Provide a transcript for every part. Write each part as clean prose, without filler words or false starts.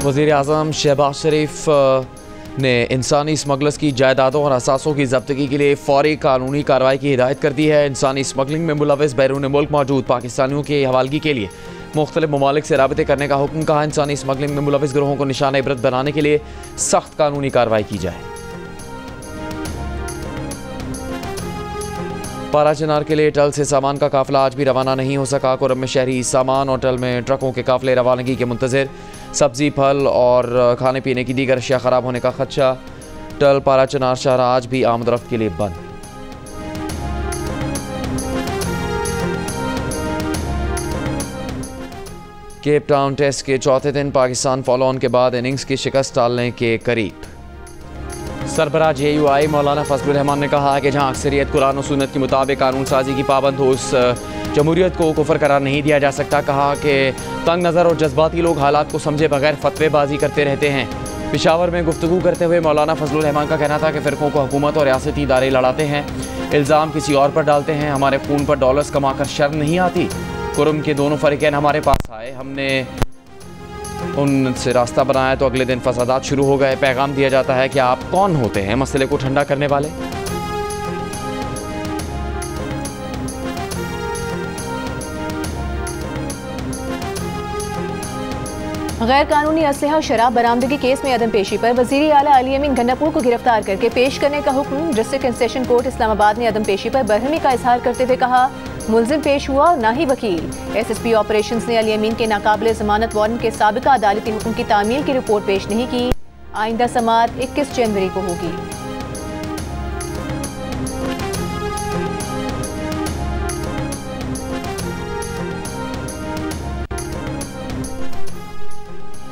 वज़ीर आज़म शहबाज शरीफ ने इंसानी स्मगलर्स की जायदादों और असासों की जब्तगी के लिए फौरी कानूनी कार्रवाई की हिदायत कर दी है। इंसानी स्मगलिंग में मुलविस बैरून मुल्क मौजूद पाकिस्तानियों की हवालगी के लिए मुख्तलिफ ममालिक से राबते करने का हुक्म कहा। इंसानी स्मगलिंग में मुलविस गिरोहों को निशाना इबरत बनाने के लिए सख्त कानूनी कार्रवाई की जाए। पारा चिनार के लिए टल से सामान का काफिला आज भी रवाना नहीं हो सका। कुरम में शहरी सामान और टल में ट्रकों के काफिले रवानगी के मुंतज़िर। सब्जी, फल और खाने पीने की दीगर अशिया ख़राब होने का खदशा। टल पारा चिनार शहर आज भी आमदरफ्त के लिए बंद। केप टाउन टेस्ट के चौथे दिन पाकिस्तान फॉलो ऑन के बाद इनिंग्स की शिकस्त टालने के करीब। सरबराह JUI मौलाना फजलुर रहमान ने कहा है कि जहां अक्सरियत कुरान और सुन्नत के मुताबिक कानून साजी की पाबंद हो, उस जमहूरियत को कुफर करार नहीं दिया जा सकता। कहा कि तंग नज़र और जज्बाती लोग हालात को समझे बगैर फतवेबाजी करते रहते हैं। पेशावर में गुफ्तगू करते हुए मौलाना फजलुर रहमान का कहना था कि फ़िरक़ों को हुकूमत और रियासती इदारे लड़ाते हैं, इल्ज़ाम किसी और पर डालते हैं। हमारे खून पर डॉलर्स कमा कर शर्म नहीं आती। कुरम के दोनों फ़रीक़ैन हमारे पास आए, हमने उनसे रास्ता बनाया तो अगले दिन फसादात शुरू हो गए। पैगाम दिया जाता है कि आप कौन होते हैं मसले को ठंडा करने वाले। गैर कानूनी असलहा शराब बरामदगी केस में अदम पेशी पर वज़ीर आला अली अमीन गन्नापुर को गिरफ्तार करके पेश करने का हुक्म। District and session court Islamabad ने अदम पेशी पर बरहमी का इजहार करते हुए कहा, मुलजिम पेश हुआ ना ही वकील। SSP ऑपरेशंस ने अली अमीन के नाकाबिले जमानत वारंट के साबिका अदालती हुक्म की तामील की रिपोर्ट पेश नहीं की। आइंदा समाअत 21 जनवरी को होगी।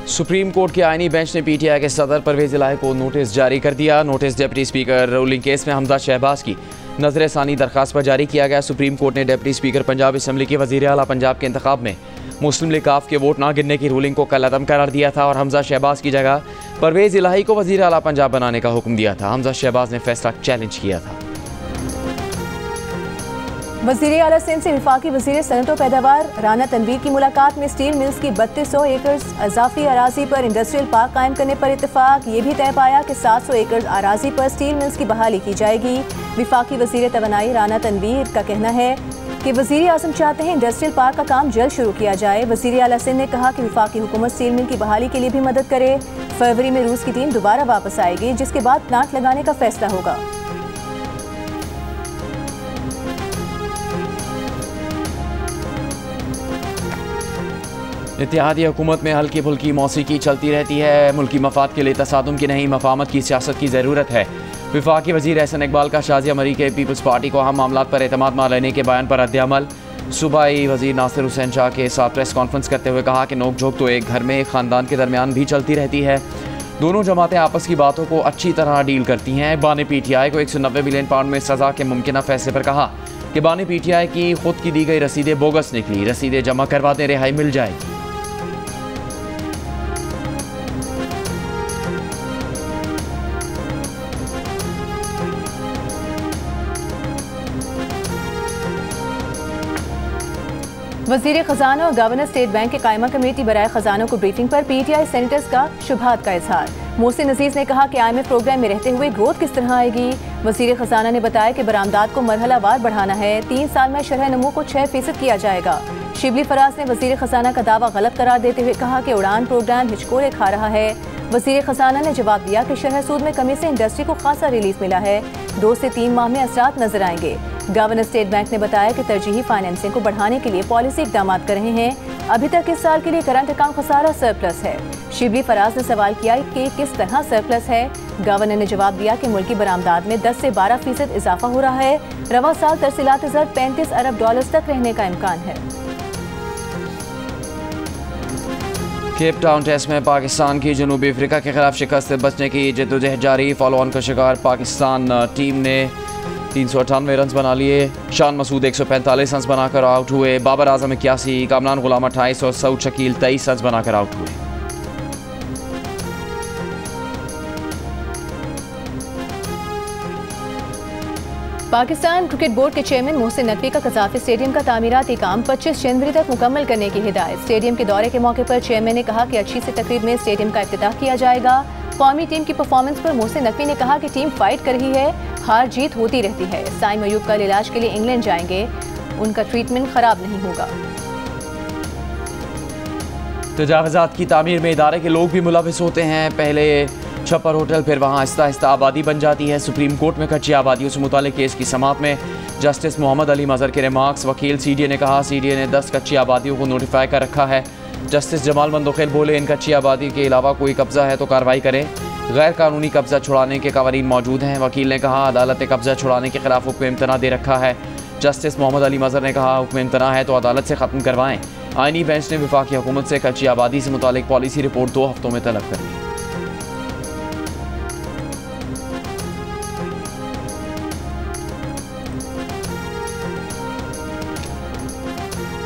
सुप्रीम कोर्ट के आईनी बेंच ने PTI के सदर परवेज इलाही को नोटिस जारी कर दिया। Notice deputy speaker ruling case में हमजा शहबाज की नजर सानी दरखास्त पर जारी किया गया। सुप्रीम कोर्ट ने डिप्टी स्पीकर पंजाब असम्बली के वज़ीर आला पंजाब के इंतखाब में मुस्लिम लीग काफ के वोट ना गिनने की रूलिंग को कल अदम करार दिया था और हमजा शहबाज की जगह परवेज इलाही को वज़ीर आला पंजाब बनाने का हुक्म दिया था। हमजा शहबाज ने फैसला चैलेंज किया था। वज़ीर आला सिंध से वफाकी वज़ीर सनअत व पैदावार राना तनवीर की मुलाकात में स्टील मिल्स की 3200 एकड़ अजाफी अराजी पर इंडस्ट्रियल पार्क कायम करने पर इत्तेफाक। ये भी तय पाया कि 700 एकड़ अराजी पर स्टील मिल्स की बहाली की जाएगी। वफाकी वज़ीर तवानाई राना तनवीर का कहना है कि वज़ीर आज़म चाहते हैं इंडस्ट्रियल पार्क का काम जल्द शुरू किया जाए। वज़ीर आला सिंध ने कहा कि वफाकी हुकूमत स्टील मिल की बहाली के लिए भी मदद करे। फरवरी में रूस की टीम दोबारा वापस आएगी, जिसके बाद प्लांट लगाने का फैसला होगा। इत्तेहादी हुकूमत में हल्की फुल्की मौसीकी चलती रहती है। मुल्की मफाद के लिए तसादुम की नहीं मफामत की सियासत की ज़रूरत है। वफाकी वज़ीर एहसन इकबाल का शाजिया मरी के पीपल्स पार्टी को अहम मामलात पर एतमाद न लेने के बयान पर रद्द-ए-अमल। सूबाई वज़ीर नासिर हुसैन शाह के साथ प्रेस कॉन्फ्रेंस करते हुए कहा कि नोक-झोंक तो एक घर में एक ख़ानदान के दरमियान भी चलती रहती है। दोनों जमातें आपस की बातों को अच्छी तरह डील करती हैं। बानी PTI को 190 मिलियन पाउंड में सज़ा के मुमकिन फैसले पर कहा कि बानी PTI की खुद की दी गई रसीदें बोगस निकली, रसीदें जमा करवा दें, रिहाई मिल जाएगी। वज़ीर ख़जाना और गवर्नर स्टेट बैंक के कायमा कमेटी बराए ख़जानों को ब्रीफिंग पर PTI सेनेटर्स का शुभात का इजहार। मोहसिन अजीज ने कहा कि IMF प्रोग्राम में रहते हुए ग्रोथ किस तरह आएगी। वज़ीर ख़जाना ने बताया कि बरामदात को मरहलावार बढ़ाना है। 3 साल में शरह नमू को 6% किया जाएगा। शिबली फराज ने वज़ीर ख़जाना का दावा गलत करार देते हुए कहा कि उड़ान प्रोग्राम हिचकोरे खा रहा है। वज़ीर ख़जाना ने जवाब दिया कि शरह सूद में कमी से इंडस्ट्री को खासा रिलीफ मिला है। 2 से 3 माह में असरात नजर आएंगे। गवर्नर स्टेट बैंक ने बताया कि तरजीही फाइनेंसिंग को बढ़ाने के लिए पॉलिसी इकदाम कर रहे हैं। अभी तक इस साल के लिए करंट अकाउंट खसारा सरप्लस है। शिबली फराज ने सवाल किया कि किस तरह सरप्लस है। गवर्नर ने जवाब दिया कि मुल्की बरामदात में 10 से 12% इजाफा हो रहा है। रवा साल तरसीलात ज़र 35 अरब डॉलर तक रहने का इम्कान है। केप टाउन टेस्ट में पाकिस्तान की जनूबी अफ्रीका के खिलाफ शिकस्त से बचने की जद्दोजहद जारी। फॉलो ऑन का शिकार पाकिस्तान टीम ने 398 रन बना लिए। शान मसूद 145 रन बनाकर आउट हुए। बाबर आजम 81, कामरान गुलाम 28 और सऊद शकील 23 रन बनाकर आउट हुए। पाकिस्तान क्रिकेट बोर्ड के चेयरमैन मोहसिन नकवी का कज़ाफ़ी स्टेडियम का तामीराती काम 25 जनवरी तक मुकम्मल करने की हिदायत। स्टेडियम के दौरे के मौके पर चेयरमैन ने कहा कि अच्छी सी तकरीब में स्टेडियम का इफ्तिताह किया जाएगा। कौमी टीम की परफॉर्मेंस पर मोहसिन नकवी ने कहा कि टीम फाइट कर रही है, हार जीत होती रहती है। साइम अयूब कल इलाज के लिए इंग्लैंड जाएंगे, उनका ट्रीटमेंट खराब नहीं होगा। तजावज़ात की तामीर में इदारे के लोग भी मुलविस होते हैं। पहले छप्पर होटल, फिर वहाँ आहिस्ता आहिस्ता आबादी बन जाती है। सुप्रीम कोर्ट में कच्ची आबादियों से मुताल्लिक़ केस की समाअत में जस्टिस मोहम्मद अली मज़हर के रिमार्क्स। वकील CDA ने कहा CDA ने 10 कच्ची आबादियों को नोटिफाई कर रखा है। जस्टिस जमाल मंदोखेल बोले, इन कच्ची आबादी के अलावा कोई कब्ज़ा है तो कार्रवाई करें। गैर कानूनी कब्ज़ा छुड़ाने के कवानीन मौजूद हैं। वकील ने कहा अदालत ने कब्ज़ा छुड़ाने के खिलाफ हुक्म इम्तना दे रखा है। जस्टिस मोहम्मद अली मज़हर ने कहा हुक्म इम्तना है तो अदालत से ख़त्म करवाएं। आईनी बेंच ने वफाकी हुकूमत से कच्ची आबादी से मुताल्लिक़ पॉलिसी रिपोर्ट 2 हफ्तों में तलब कर ली।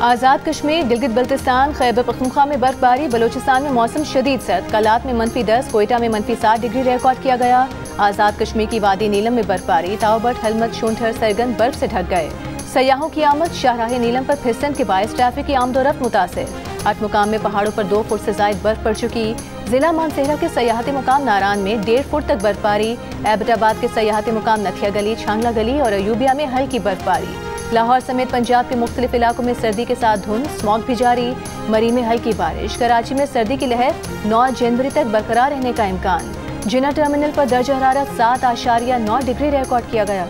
आज़ाद कश्मीर, गिलगित बल्तिस्तान, खैबर पख्तूनख्वा में बर्फबारी। बलोचिस्तान में मौसम शदीद सर्द। कलात में -10, कोयटा में -7 डिग्री रिकॉर्ड किया गया। आज़ाद कश्मीर की वादी नीलम में बर्फबारी। ताओबट, हलमत, शोंठर, सरगन बर्फ से ढक गए। सयाहों की आमद। शाहराह नीलम पर फिसलन के बायस ट्रैफिक की आमदोरफ्त मुतासिर। 8 मुकाम में पहाड़ों पर 2 फुट से ज़ायद बर्फ पड़ चुकी। जिला मानसेहरा के सयाहती मुकाम नारान में 1.5 फुट तक बर्फबारी। एबटाबाद के सयाहती मुकाम नथिया गली, छांगला गली और अयूबिया में हल्की बर्फबारी। लाहौर समेत पंजाब के मुख्तलिफ इलाकों में सर्दी के साथ धुंध, स्मॉग भी जारी। मरी में हल्की बारिश। कराची में सर्दी की लहर 9 जनवरी तक बरकरार रहने का इम्कान। जिना टर्मिनल पर दर्ज हरारत 7.9 डिग्री रिकॉर्ड किया गया।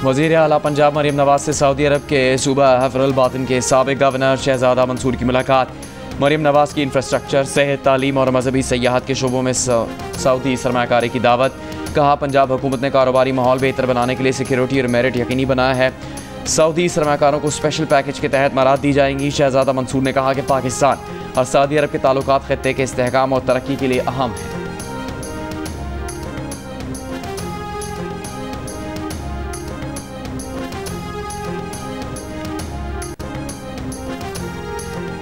वज़ीर आला पंजाब मरीम नवाज से सऊदी अरब के सूबा हफरुल बातिन के साबिक गवर्नर शहजादा मंसूर की मुलाकात। मरीम नवाज की इंफ्रास्ट्रक्चर, सेहत, तालीम और मजहबी सयाहत के शोबों में सऊदी सरमाकारी की दावत। कहा पंजाब हुकूमत ने कारोबारी माहौल बेहतर बनाने के लिए सिक्योरिटी और मेरिट यकीनी बनाया है। सऊदी सरमाकारों को स्पेशल पैकेज के तहत मराद दी जाएंगी। शहजादा मंसूर ने कहा कि पाकिस्तान और सऊदी अरब के ताल्लुकात खित्ते के इस्तेहकाम और तरक्की के लिए अहम है।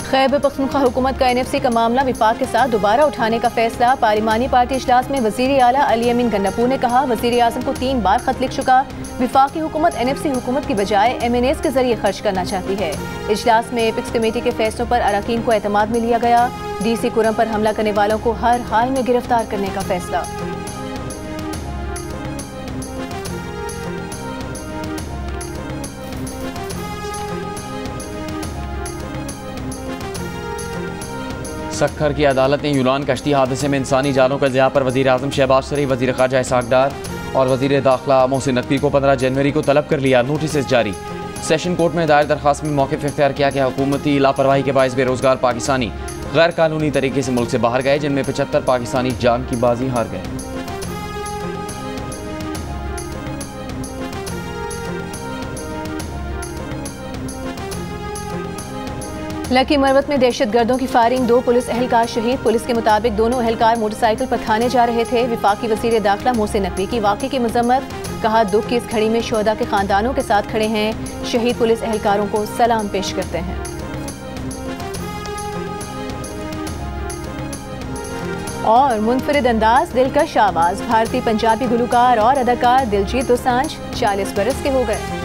खैबर पख्तूनख्वा हुकूमत का NFC का मामला विफाक के साथ दोबारा उठाने का फैसला। पार्लिमानी पार्टी इजलास में वज़ीर आला अली अमीन गन्नपुर ने कहा वज़ीर आज़म को 3 बार खत लिख चुका। विफाकी हुकूमत NFC हुकूमत की बजाय MNAs के जरिए खर्च करना चाहती है। इजलास में एपिक्स कमेटी के फैसलों पर अरकान को एतमाद में लिया गया। DC कुरम पर हमला करने वालों को हर हाल में गिरफ्तार करने का फैसला। सक्खर की अदालत ने यूनान कश्ती हादसे में इंसानी जानों का ज़िया पर वज़ीर आज़म शहबाज शरीफ, वज़ीर ख़ारजा इसहाक़ डार और वज़ीर दाखिला मोहसिन नकवी को 15 जनवरी को तलब कर लिया। नोटिस जारी। सेशन कोर्ट में दायर दरख्वास्त में मौक़िफ़ इख्तियार किया कि हुकूमती लापरवाही के बायस बेरोज़गार पाकिस्तानी गैर कानूनी तरीके से मुल्क से बाहर गए, जिनमें 75 पाकिस्तानी जान की बाजी हार गए। लकी मरवत में दहशतगर्दों की फायरिंग, 2 पुलिस एहलकार शहीद। पुलिस के मुताबिक दोनों एहलकार मोटरसाइकिल पर थाने जा रहे थे। विफाकी वज़ीर दाखिला मोहसिन नकवी की वाक़े की मजम्मत। कहा दुख की इस घड़ी में शोहदा के खानदानों के साथ खड़े हैं। शहीद पुलिस एहलकारों को सलाम पेश करते हैं। और मुनफरिद अंदाज, दिलकश आवाज़, भारतीय पंजाबी गुलकार और अदाकार दिलजीत दोसांझ 40 बरस के हो गए।